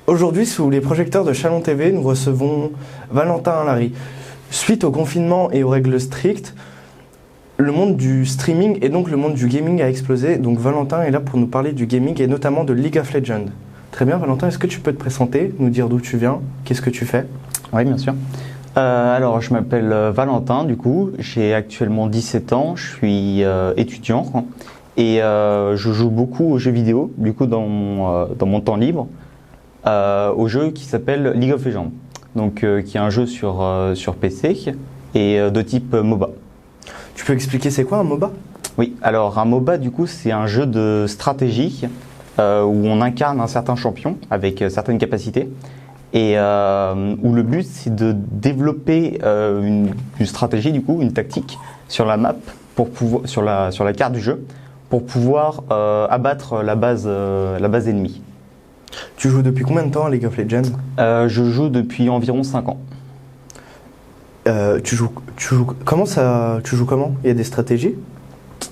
Aujourd'hui, sous les projecteurs de Chalon TV, nous recevons Valentin Allary. Suite au confinement et aux règles strictes, le monde du streaming et donc le monde du gaming a explosé. Donc Valentin est là pour nous parler du gaming et notamment de League of Legends. Très bien Valentin, est-ce que tu peux te présenter, nous dire d'où tu viens, qu'est-ce que tu fais? Oui, bien sûr. Alors, je m'appelle Valentin, du coup, j'ai actuellement 17 ans, je suis étudiant et je joue beaucoup aux jeux vidéo, du coup, dans mon temps libre, au jeu qui s'appelle League of Legends, donc qui est un jeu sur PC et de type MOBA. Tu peux expliquer c'est quoi un MOBA? Oui, alors un MOBA, du coup, c'est un jeu de stratégie où on incarne un certain champion avec certaines capacités. Et où le but c'est de développer une stratégie, du coup, une tactique sur la map, pour pouvoir, sur la carte du jeu, pour pouvoir abattre la base ennemie. Tu joues depuis combien de temps à League of Legends? Je joue depuis environ 5 ans. Tu joues comment ça? Tu joues comment? Il y a des stratégies?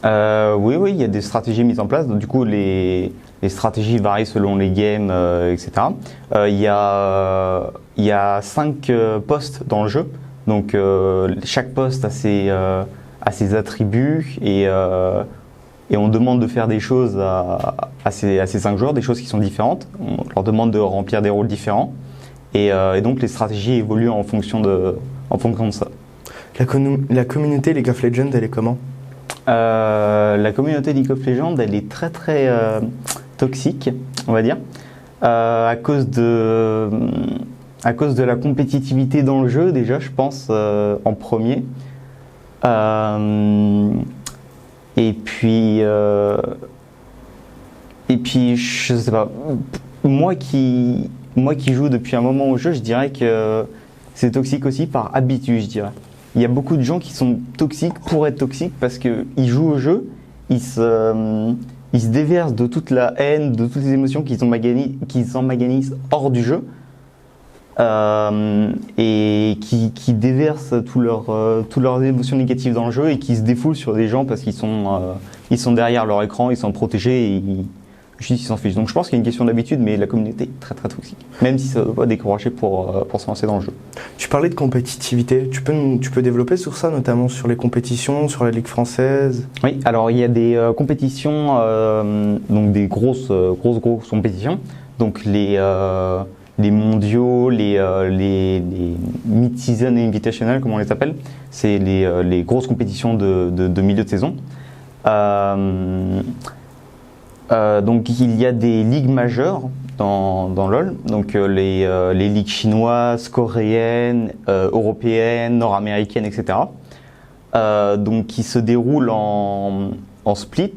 Oui, il y a des stratégies mises en place. Donc, du coup, les stratégies varient selon les games, etc. Il y a 5 postes dans le jeu. Donc, chaque poste a ses attributs et on demande de faire des choses à ces 5 joueurs, des choses qui sont différentes. On leur demande de remplir des rôles différents. Et donc, les stratégies évoluent en fonction de ça. La communauté League of Legends, elle est comment? La communauté League of Legends, elle est très très toxique, on va dire, à cause de la compétitivité dans le jeu, déjà, je pense, en premier. Et puis, je sais pas, moi qui joue depuis un moment au jeu, je dirais que c'est toxique aussi par habitude, je dirais. Il y a beaucoup de gens qui sont toxiques pour être toxiques parce qu'ils jouent au jeu, ils se déversent de toute la haine, de toutes les émotions qu'ils emmaganisent hors du jeu et qui déversent toutes leurs émotions négatives dans le jeu et qui se défoulent sur des gens parce qu'ils sont derrière leur écran, ils sont protégés et ils s'en fichent. Donc je pense qu'il y a une question d'habitude, mais la communauté est très très toxique, même si ça ne doit pas décourager pour se lancer dans le jeu. Tu parlais de compétitivité, tu peux développer sur ça, notamment sur les compétitions, sur la Ligue française? Oui, alors il y a des compétitions, donc des grosses compétitions, donc les mondiaux, les mid-season et invitational, comme on les appelle, c'est les grosses compétitions de milieu de saison. Donc il y a des ligues majeures dans LoL, donc les ligues chinoises, coréennes, européennes, nord-américaines, etc. Donc qui se déroulent en split.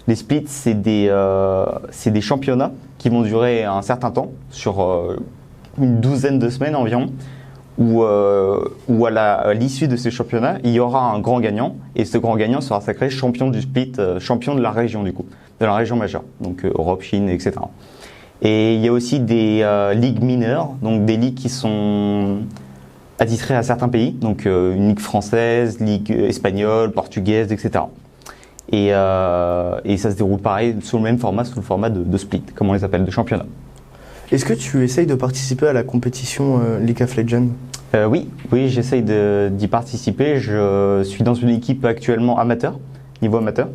Les splits, c'est des championnats qui vont durer un certain temps, sur une douzaine de semaines environ, où à l'issue de ces championnats, il y aura un grand gagnant, et ce grand gagnant sera sacré champion du split, champion de la région du coup, de la région majeure, donc Europe, Chine, etc. Et il y a aussi des ligues mineures, donc des ligues qui sont attitrées à certains pays, donc une ligue française, ligue espagnole, portugaise, etc. Et ça se déroule pareil, sous le même format, sous le format de split, comme on les appelle, de championnat. Est-ce que tu essayes de participer à la compétition League of Legends? Oui, j'essaye d'y participer. Je suis dans une équipe actuellement amateur, niveau amateur,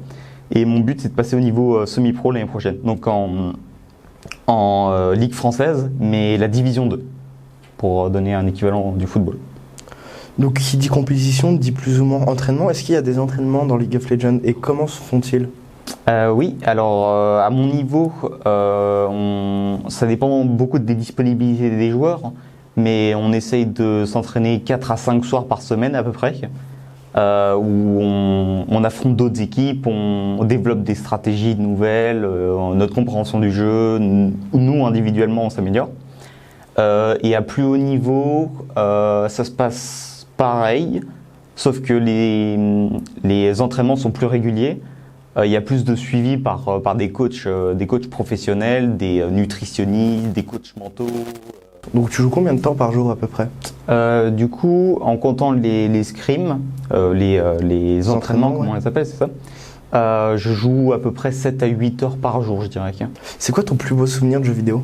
et mon but c'est de passer au niveau semi-pro l'année prochaine, donc en Ligue française, mais la division 2, pour donner un équivalent du football. Donc qui dit compétition dit plus ou moins entraînement. Est-ce qu'il y a des entraînements dans League of Legends et comment se font-ils? Oui, alors à mon niveau, ça dépend beaucoup des disponibilités des joueurs, mais on essaye de s'entraîner 4 à 5 soirs par semaine à peu près, où on affronte d'autres équipes, on développe des stratégies nouvelles, notre compréhension du jeu, nous individuellement on s'améliore. Et à plus haut niveau, ça se passe pareil, sauf que les entraînements sont plus réguliers. Il y a plus de suivi par des coachs professionnels, des nutritionnistes, des coachs mentaux. Donc tu joues combien de temps par jour à peu près? Du coup, en comptant les scrims, les entraînements, comment on les appelle, c'est ça, je joue à peu près 7 à 8 heures par jour, je dirais. C'est quoi ton plus beau souvenir de jeu vidéo?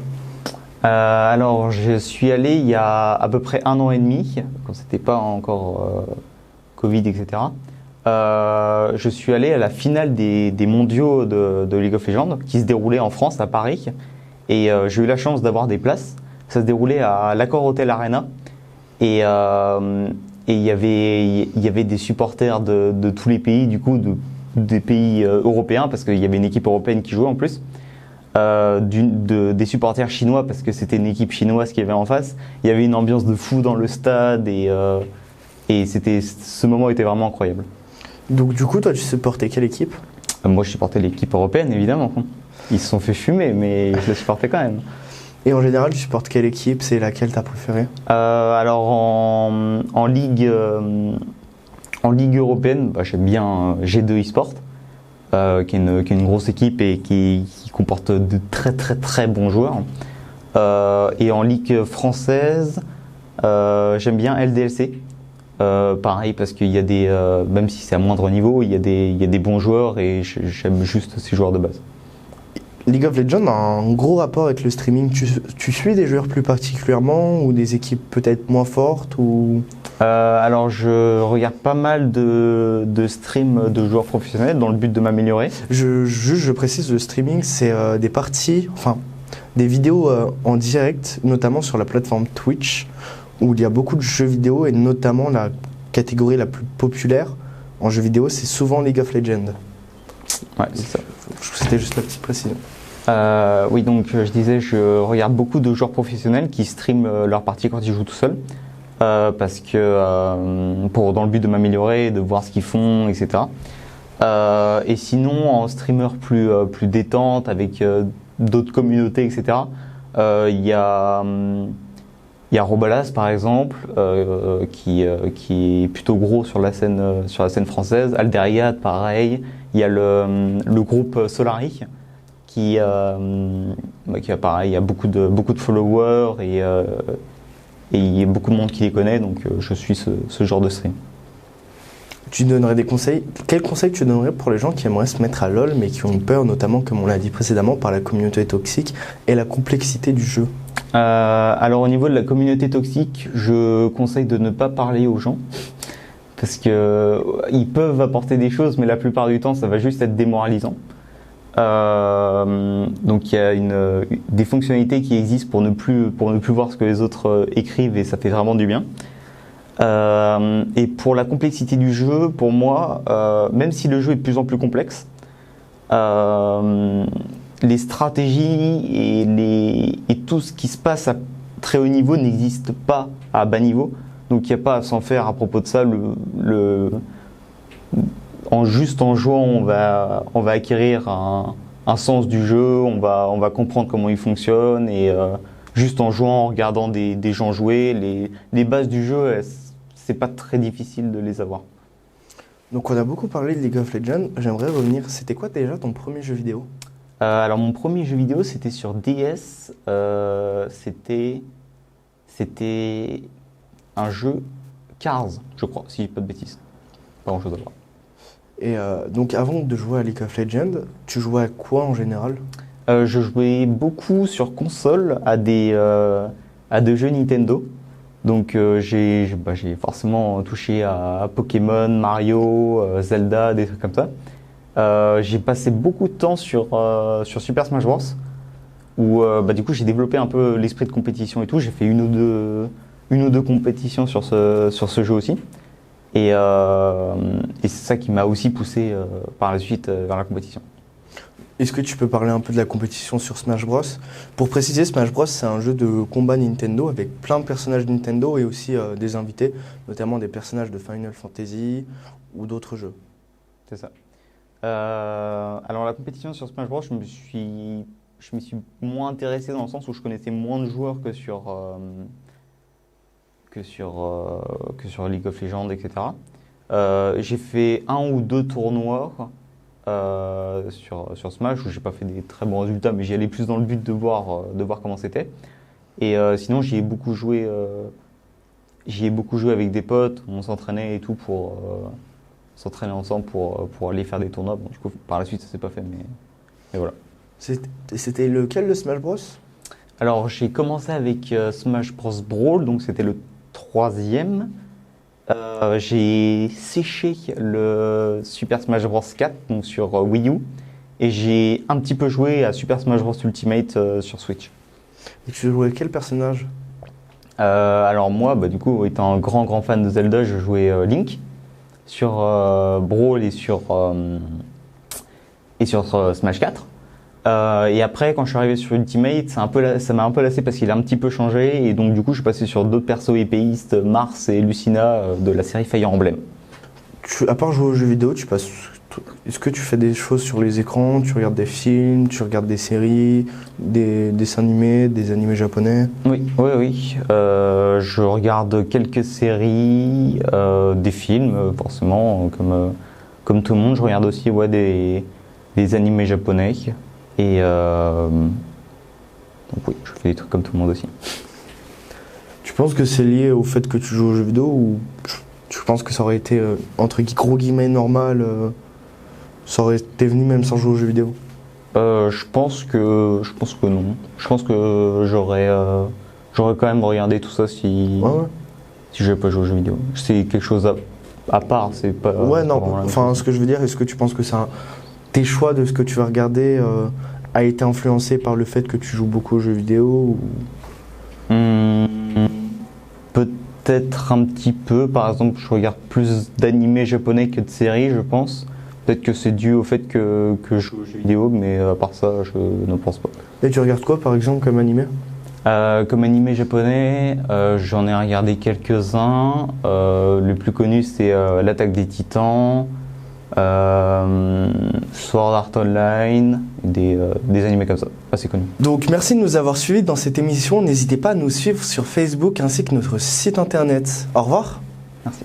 Alors, je suis allé il y a à peu près 1 an et demi, quand c'était pas encore Covid, etc. Je suis allé à la finale des mondiaux de League of Legends qui se déroulait en France, à Paris. Et j'ai eu la chance d'avoir des places. Ça se déroulait à l'Accor Hotel Arena. Et il y avait des supporters de tous les pays, du coup, des pays européens, parce qu'il y avait une équipe européenne qui jouait en plus. Des supporters chinois, parce que c'était une équipe chinoise qui avait en face. Il y avait une ambiance de fou dans le stade et ce moment était vraiment incroyable. Donc du coup, toi, tu supportais quelle équipe? Moi, je supportais l'équipe européenne, évidemment. Ils se sont fait fumer, mais je la supportais quand même. Et en général, tu supportes quelle équipe? C'est laquelle t'as préférée? Alors en ligue européenne, j'aime bien G2 eSport, qui est une grosse équipe et qui comporte de très très très bons joueurs. Et en ligue française, j'aime bien LDLC. Pareil, parce qu'il y a même si c'est à moindre niveau, il y a des bons joueurs et j'aime juste ces joueurs de base. League of Legends a un gros rapport avec le streaming. Tu suis des joueurs plus particulièrement ou des équipes peut-être moins fortes ou... Alors je regarde pas mal de streams de joueurs professionnels dans le but de m'améliorer. Je précise, le streaming, c'est des parties, enfin des vidéos en direct, notamment sur la plateforme Twitch, où il y a beaucoup de jeux vidéo et notamment la catégorie la plus populaire en jeux vidéo, c'est souvent League of Legends. Ouais, c'est ça. C'était juste la petite précision. Oui, donc je disais, je regarde beaucoup de joueurs professionnels qui streament leurs parties quand ils jouent tout seuls. Parce que dans le but de m'améliorer, de voir ce qu'ils font, etc. Et sinon, en streamer plus détente, avec d'autres communautés, etc. Il y a Robalas par exemple, qui est plutôt gros sur la scène française. Alderiad, pareil. Il y a le groupe Solari qui a pareil, il y a beaucoup de followers et il y a beaucoup de monde qui les connaît, donc je suis ce genre de stream. Tu donnerais des conseils? Quels conseils tu donnerais pour les gens qui aimeraient se mettre à LoL mais qui ont peur, notamment comme on l'a dit précédemment, par la communauté toxique et la complexité du jeu? Alors au niveau de la communauté toxique, je conseille de ne pas parler aux gens parce que ils peuvent apporter des choses, mais la plupart du temps ça va juste être démoralisant. Donc il y a des fonctionnalités qui existent pour ne plus voir ce que les autres écrivent et ça fait vraiment du bien. Et pour la complexité du jeu, pour moi, même si le jeu est de plus en plus complexe, les stratégies et tout ce qui se passe à très haut niveau n'existe pas à bas niveau. Donc il n'y a pas à s'en faire à propos de ça. En jouant, on va acquérir un sens du jeu, on va comprendre comment il fonctionne et juste en jouant, en regardant des gens jouer, les bases du jeu, c'est pas très difficile de les avoir. Donc on a beaucoup parlé de League of Legends, j'aimerais revenir, c'était quoi déjà ton premier jeu vidéo? Alors mon premier jeu vidéo c'était sur DS, c'était un jeu Cars, je crois, si je dis pas de bêtises. Pas grand chose à voir. Et donc avant de jouer à League of Legends, tu jouais à quoi en général? Je jouais beaucoup sur console à des jeux Nintendo. Donc j'ai forcément touché à Pokémon, Mario, Zelda, des trucs comme ça. J'ai passé beaucoup de temps sur Super Smash Bros. Où du coup j'ai développé un peu l'esprit de compétition et tout. J'ai fait une ou deux compétitions sur ce jeu aussi. Et c'est ça qui m'a aussi poussé par la suite vers la compétition. Est-ce que tu peux parler un peu de la compétition sur Smash Bros? Pour préciser, Smash Bros c'est un jeu de combat Nintendo avec plein de personnages Nintendo et aussi des invités, notamment des personnages de Final Fantasy ou d'autres jeux. C'est ça. Alors la compétition sur Smash Bros, je me suis moins intéressé dans le sens où je connaissais moins de joueurs que sur League of Legends, etc. J'ai fait 1 ou 2 tournois sur Smash où j'ai pas fait des très bons résultats, mais j'y allais plus dans le but de voir comment c'était. Et sinon j'y ai beaucoup joué avec des potes, on s'entraînait et tout pour s'entraîner ensemble pour aller faire des tournois. Bon, du coup par la suite ça s'est pas fait, mais voilà. C'était lequel de Smash Bros? Alors j'ai commencé avec Smash Bros Brawl, donc c'était le troisième. J'ai séché le Super Smash Bros 4 donc sur Wii U et j'ai un petit peu joué à Super Smash Bros Ultimate sur Switch. Et tu jouais quel personnage? Alors moi, du coup, étant un grand fan de Zelda, je jouais Link sur Brawl et sur Smash 4. Et après, quand je suis arrivé sur Ultimate, ça m'a un peu lassé parce qu'il a un petit peu changé. Et donc, du coup, je suis passé sur d'autres persos épéistes, Mars et Lucina de la série Fire Emblem. À part jouer aux jeux vidéo, est-ce que tu fais des choses sur les écrans? Tu regardes des films, tu regardes des séries, des dessins animés, des animés japonais? Oui. Je regarde quelques séries, des films, forcément, comme tout le monde. Je regarde aussi des animés japonais. Et donc oui, je fais des trucs comme tout le monde aussi. Tu penses que c'est lié au fait que tu joues aux jeux vidéo ou tu penses que ça aurait été entre gros guillemets normal, ça aurait été venu même sans jouer aux jeux vidéo? Je pense que non. Je pense que j'aurais quand même regardé tout ça si j'avais pas joué aux jeux vidéo. C'est quelque chose à part, c'est pas. Ouais, non. Enfin, ce que je veux dire, est-ce que tu penses que tes choix de ce que tu vas regarder a été influencé par le fait que tu joues beaucoup aux jeux vidéo ou... Peut-être un petit peu. Par exemple, je regarde plus d'animés japonais que de séries, je pense. Peut-être que c'est dû au fait que je joue aux jeux vidéo, mais à part ça, je ne pense pas. Et tu regardes quoi, par exemple, comme animé? Comme animé japonais, j'en ai regardé quelques-uns. Le plus connu, c'est l'Attaque des Titans, Sword Art Online, des animés comme ça, assez connus. Donc merci de nous avoir suivis dans cette émission. N'hésitez pas à nous suivre sur Facebook ainsi que notre site internet. Au revoir. Merci.